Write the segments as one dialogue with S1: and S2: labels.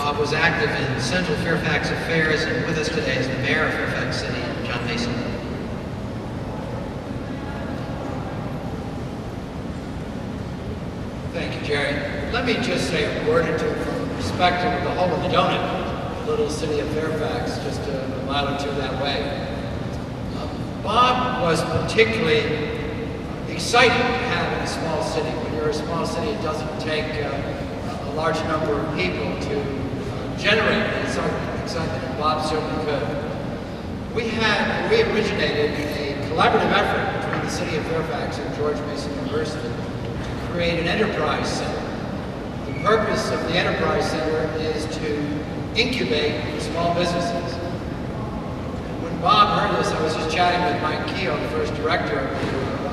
S1: Bob was active in Central Fairfax affairs, and with us today is the Mayor of Fairfax City, John Mason.
S2: Thank you, Jerry. Let me just say a word or two from the perspective of the home of the donut, the little city of Fairfax, just a mile or two that way. Bob was particularly excited to have in a small city. When you're a small city, it doesn't take a large number of people to generate the excitement, and Bob certainly could. We originated a collaborative effort between the city of Fairfax and George Mason University to create an enterprise center. The purpose of the enterprise center is to incubate small businesses. When Bob heard this, I was just chatting with Mike Keogh, the first director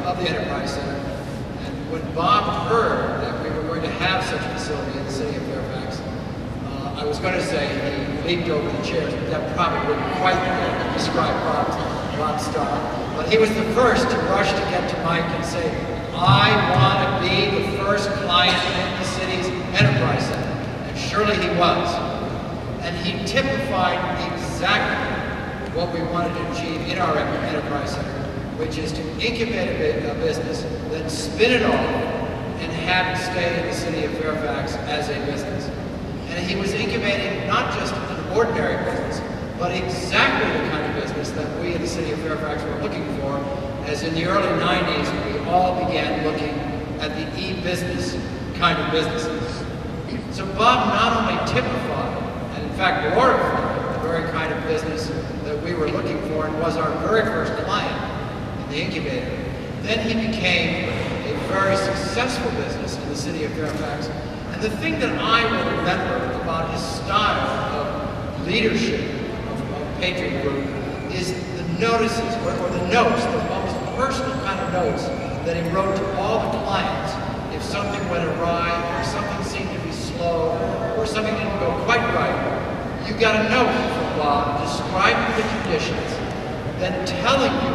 S2: of the Enterprise Center, and when Bob heard that we were going to have such a facility in the city of Fairfax, I was going to say he leaped over the chairs, but that probably wouldn't quite describe Bob's style. But he was the first to rush to get to Mike and say, I want to be the first client in the city's Enterprise Center. And surely he was. And he typified exactly what we wanted to achieve in our Enterprise Center, which is to incubate a business, then spin it off, and have it stay in the city of Fairfax as a business. And he was incubating not just an ordinary business, but exactly the kind of business that we in the city of Fairfax were looking for, as in the early 90s, we all began looking at the e-business kind of businesses. So Bob not only typified, and in fact glorified, the very kind of business that we were looking for and was our very first client in the incubator. Then he became a very successful business in the city of Fairfax. And the thing that I will remember about his style of leadership of Patriot Group is the notices, or the notes, the almost personal kind of notes that he wrote to all the clients if something went awry, or something seemed to be slow, or something didn't go quite right. You got a note from Bob describing the conditions, then telling you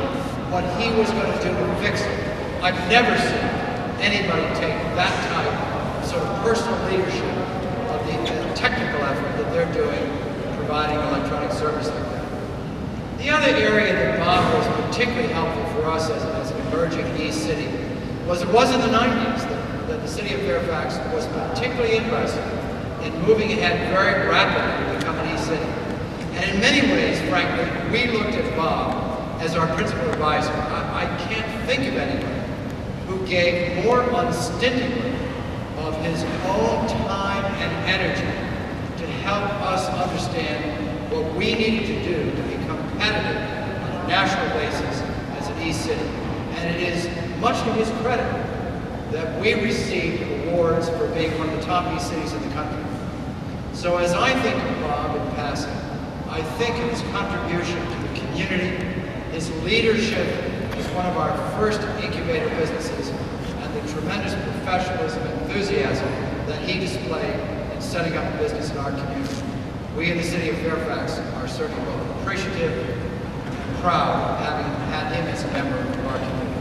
S2: what he was going to do to fix it. I've never seen anybody take that type of sort of personal leadership of the technical effort that they're doing providing electronic service like that. The other area that Bob was particularly helpful for us as an emerging e-city was it was in the 90s that the city of Fairfax was particularly interested in moving ahead very rapidly to become an e-city. And in many ways, frankly, we looked at Bob as our principal advisor. I can't think of anyone who gave more unstintingly of his own time and energy to help us understand what we needed to do to be competitive on a national basis as an e-city. And it is much to his credit that we received awards for being one of the top e-cities in the country. So as I think of Bob in passing, I think of his contribution to the community, his leadership as one of our first incubator businesses, and the tremendous professionalism and enthusiasm that he displayed in setting up a business in our community. We in the city of Fairfax are certainly both appreciative and proud of having had him as a member of our community.